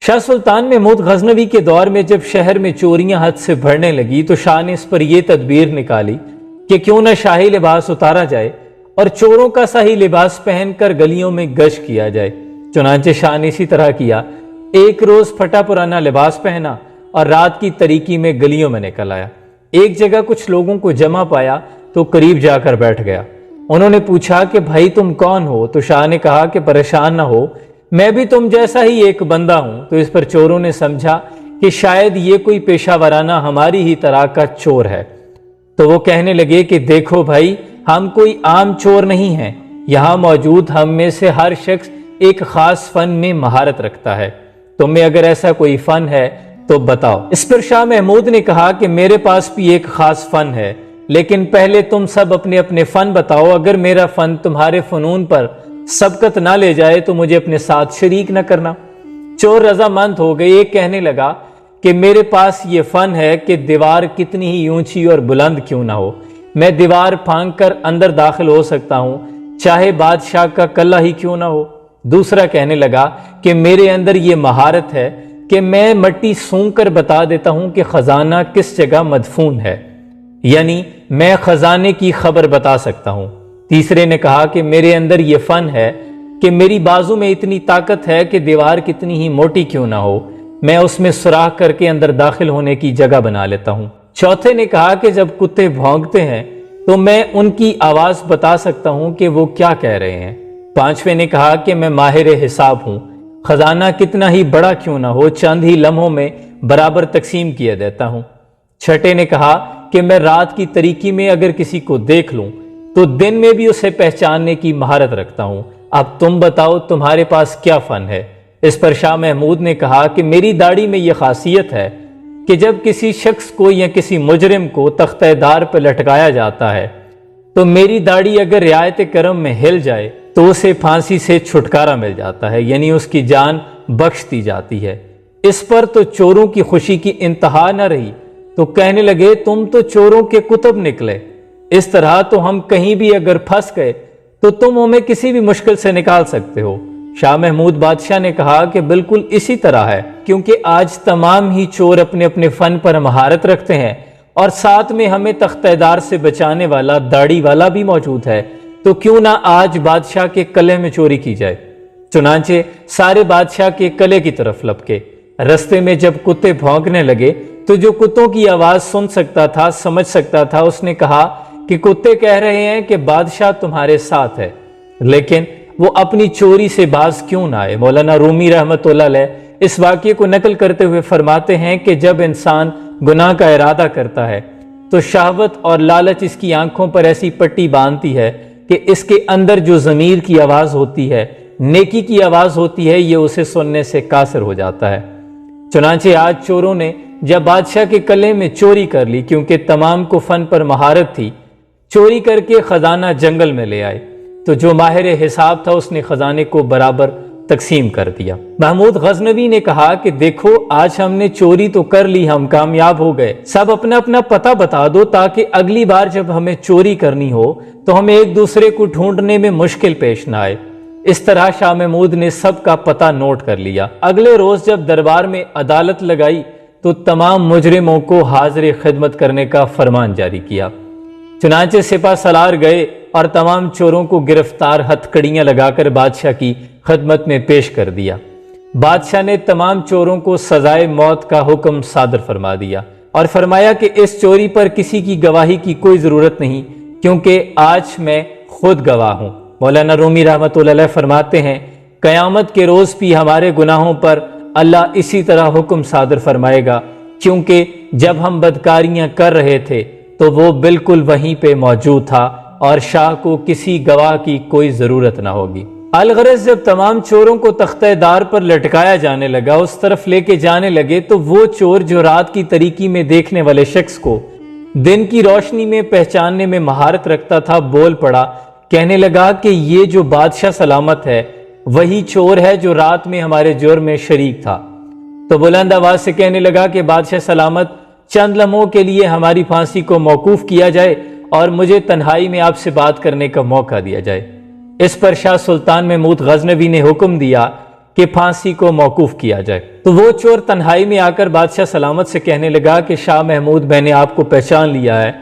شاہ سلطان محمود غزنوی کے دور میں جب شہر میں چوریاں حد سے بڑھنے لگی تو شاہ نے اس پر یہ تدبیر نکالی کہ کیوں نہ شاہی لباس اتارا جائے اور چوروں کا صحیح لباس پہن کر گلیوں میں گشت کیا جائے۔ چنانچہ شاہ نے اسی طرح کیا۔ ایک روز پھٹا پرانا لباس پہنا اور رات کی تاریکی میں گلیوں میں نکل آیا۔ ایک جگہ کچھ لوگوں کو جمع پایا تو قریب جا کر بیٹھ گیا۔ انہوں نے پوچھا کہ بھائی تم کون ہو؟ تو شاہ نے کہا کہ پریشان نہ ہو، میں بھی تم جیسا ہی ایک بندہ ہوں۔ تو اس پر چوروں نے سمجھا کہ شاید یہ کوئی پیشہ ورانہ ہماری ہی طرح کا چور ہے، تو وہ کہنے لگے کہ دیکھو بھائی، ہم کوئی عام چور نہیں ہیں، یہاں موجود ہم میں سے ہر شخص ایک خاص فن میں مہارت رکھتا ہے، تم میں اگر ایسا کوئی فن ہے تو بتاؤ۔ اس پر شاہ محمود نے کہا کہ میرے پاس بھی ایک خاص فن ہے، لیکن پہلے تم سب اپنے اپنے فن بتاؤ، اگر میرا فن تمہارے فنون پر سبقت نہ لے جائے تو مجھے اپنے ساتھ شریک نہ کرنا۔ چور رضامند ہو گئے۔ ایک کہنے لگا کہ میرے پاس یہ فن ہے کہ دیوار کتنی ہی اونچی اور بلند کیوں نہ ہو، میں دیوار پھانگ کر اندر داخل ہو سکتا ہوں، چاہے بادشاہ کا کلہ ہی کیوں نہ ہو۔ دوسرا کہنے لگا کہ میرے اندر یہ مہارت ہے کہ میں مٹی سونگ کر بتا دیتا ہوں کہ خزانہ کس جگہ مدفون ہے، یعنی میں خزانے کی خبر بتا سکتا ہوں۔ تیسرے نے کہا کہ میرے اندر یہ فن ہے کہ میری بازو میں اتنی طاقت ہے کہ دیوار کتنی ہی موٹی کیوں نہ ہو، میں اس میں سوراخ کر کے اندر داخل ہونے کی جگہ بنا لیتا ہوں۔ چوتھے نے کہا کہ جب کتے بھونکتے ہیں تو میں ان کی آواز بتا سکتا ہوں کہ وہ کیا کہہ رہے ہیں۔ پانچویں نے کہا کہ میں ماہر حساب ہوں، خزانہ کتنا ہی بڑا کیوں نہ ہو چند ہی لمحوں میں برابر تقسیم کیا دیتا ہوں۔ چھٹے نے کہا کہ میں رات کی تاریکی میں اگر کسی کو دیکھ لوں تو دن میں بھی اسے پہچاننے کی مہارت رکھتا ہوں۔ اب تم بتاؤ تمہارے پاس کیا فن ہے؟ اس پر شاہ محمود نے کہا کہ میری داڑھی میں یہ خاصیت ہے کہ جب کسی شخص کو یا کسی مجرم کو تختہ دار پر لٹکایا جاتا ہے تو میری داڑھی اگر رعایت کرم میں ہل جائے تو اسے پھانسی سے چھٹکارا مل جاتا ہے، یعنی اس کی جان بخش دی جاتی ہے۔ اس پر تو چوروں کی خوشی کی انتہا نہ رہی، تو کہنے لگے تم تو چوروں کے کتب نکلے، اس طرح تو ہم کہیں بھی اگر پھنس گئے تو تم ہمیں کسی بھی مشکل سے نکال سکتے ہو۔ شاہ محمود بادشاہ نے کہا کہ بالکل اسی طرح ہے، کیونکہ آج تمام ہی چور اپنے اپنے فن پر مہارت رکھتے ہیں اور ساتھ میں ہمیں تختہ دار سے بچانے والا داڑھی والا بھی موجود ہے، تو کیوں نہ آج بادشاہ کے قلعے میں چوری کی جائے۔ چنانچہ سارے بادشاہ کے قلعے کی طرف لپکے۔ رستے میں جب کتے بھونکنے لگے تو جو کتوں کی آواز سن سکتا تھا، سمجھ سکتا تھا، اس نے کہا کہ کتے کہہ رہے ہیں کہ بادشاہ تمہارے ساتھ ہے، لیکن وہ اپنی چوری سے باز کیوں نہ آئے۔ مولانا رومی رحمۃ اللہ علیہ اس واقعے کو نقل کرتے ہوئے فرماتے ہیں کہ جب انسان گناہ کا ارادہ کرتا ہے تو شہوت اور لالچ اس کی آنکھوں پر ایسی پٹی باندھتی ہے کہ اس کے اندر جو ضمیر کی آواز ہوتی ہے، نیکی کی آواز ہوتی ہے، یہ اسے سننے سے قاصر ہو جاتا ہے۔ چنانچہ آج چوروں نے جب بادشاہ کے قلعے میں چوری کر لی، کیونکہ تمام کو فن پر مہارت تھی، چوری کر کے خزانہ جنگل میں لے آئے، تو جو ماہر حساب تھا اس نے خزانے کو برابر تقسیم کر دیا۔ محمود غزنوی نے کہا کہ دیکھو آج ہم نے چوری تو کر لی، ہم کامیاب ہو گئے، سب اپنا اپنا پتہ بتا دو تاکہ اگلی بار جب ہمیں چوری کرنی ہو تو ہمیں ایک دوسرے کو ڈھونڈنے میں مشکل پیش نہ آئے۔ اس طرح شاہ محمود نے سب کا پتہ نوٹ کر لیا۔ اگلے روز جب دربار میں عدالت لگائی تو تمام مجرموں کو حاضر خدمت کرنے کا فرمان جاری کیا۔ چنانچہ سپہ سالار گئے اور تمام چوروں کو گرفتار ہتھکڑیاں لگا کر بادشاہ کی خدمت میں پیش کر دیا۔ بادشاہ نے تمام چوروں کو سزائے موت کا حکم صادر فرما دیا اور فرمایا کہ اس چوری پر کسی کی گواہی کی کوئی ضرورت نہیں، کیونکہ آج میں خود گواہ ہوں۔ مولانا رومی رحمۃ اللہ علیہ فرماتے ہیں قیامت کے روز بھی ہمارے گناہوں پر اللہ اسی طرح حکم صادر فرمائے گا، کیونکہ جب ہم بدکاریاں کر رہے تھے تو وہ بالکل وہیں پہ موجود تھا اور شاہ کو کسی گواہ کی کوئی ضرورت نہ ہوگی۔ الغرض جب تمام چوروں کو تختہ دار پر لٹکایا جانے لگا، اس طرف لے کے جانے لگے تو وہ چور جو رات کی تاریکی میں دیکھنے والے شخص کو دن کی روشنی میں پہچاننے میں مہارت رکھتا تھا، بول پڑا، کہنے لگا کہ یہ جو بادشاہ سلامت ہے وہی چور ہے جو رات میں ہمارے جرم میں شریک تھا۔ تو بلند آواز سے کہنے لگا کہ بادشاہ سلامت، چند لمحوں کے لیے ہماری پھانسی کو موقوف کیا جائے اور مجھے تنہائی میں آپ سے بات کرنے کا موقع دیا جائے۔ اس پر شاہ سلطان محمود غزنوی نے حکم دیا کہ پھانسی کو موقوف کیا جائے۔ تو وہ چور تنہائی میں آ کر بادشاہ سلامت سے کہنے لگا کہ شاہ محمود، میں نے آپ کو پہچان لیا ہے،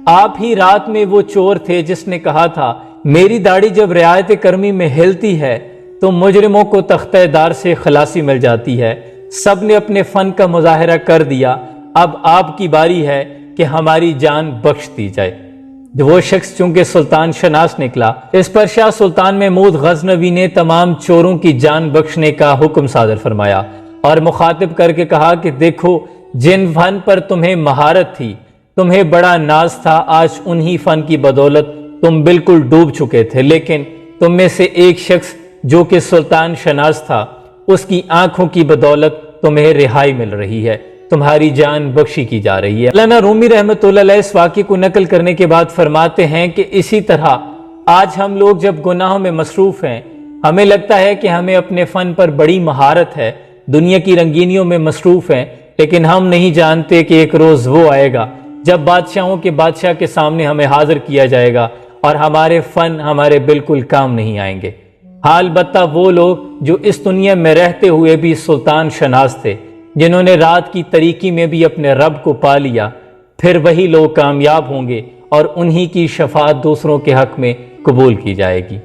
آپ ہی رات میں وہ چور تھے جس نے کہا تھا میری داڑھی جب رعایت کرمی میں ہلتی ہے تو مجرموں کو تختہ دار سے خلاصی مل جاتی ہے۔ سب نے اپنے فن کا مظاہرہ کر دیا، اب آپ کی باری ہے کہ ہماری جان بخش دی جائے۔ وہ شخص چونکہ سلطان شناس نکلا، اس پر شاہ سلطان محمود غزنوی نے تمام چوروں کی جان بخشنے کا حکم صادر فرمایا اور مخاطب کر کے کہا کہ دیکھو، جن فن پر تمہیں مہارت تھی، تمہیں بڑا ناز تھا، آج انہی فن کی بدولت تم بالکل ڈوب چکے تھے، لیکن تم میں سے ایک شخص جو کہ سلطان شناس تھا، اس کی آنکھوں کی بدولت تمہیں رہائی مل رہی ہے، تمہاری جان بخشی کی جا رہی ہے۔ مولانا رومی رحمۃ اللہ علیہ اس واقعے کو نقل کرنے کے بعد فرماتے ہیں کہ اسی طرح آج ہم لوگ جب گناہوں میں مصروف ہیں، ہمیں لگتا ہے کہ ہمیں اپنے فن پر بڑی مہارت ہے، دنیا کی رنگینیوں میں مصروف ہیں، لیکن ہم نہیں جانتے کہ ایک روز وہ آئے گا جب بادشاہوں کے بادشاہ کے سامنے ہمیں حاضر کیا جائے گا اور ہمارے فن ہمارے بالکل کام نہیں آئیں گے۔ حال البتہ وہ لوگ جو اس دنیا میں رہتے ہوئے بھی سلطان شناس تھے، جنہوں نے رات کی تاریکی میں بھی اپنے رب کو پا لیا، پھر وہی لوگ کامیاب ہوں گے اور انہی کی شفاعت دوسروں کے حق میں قبول کی جائے گی۔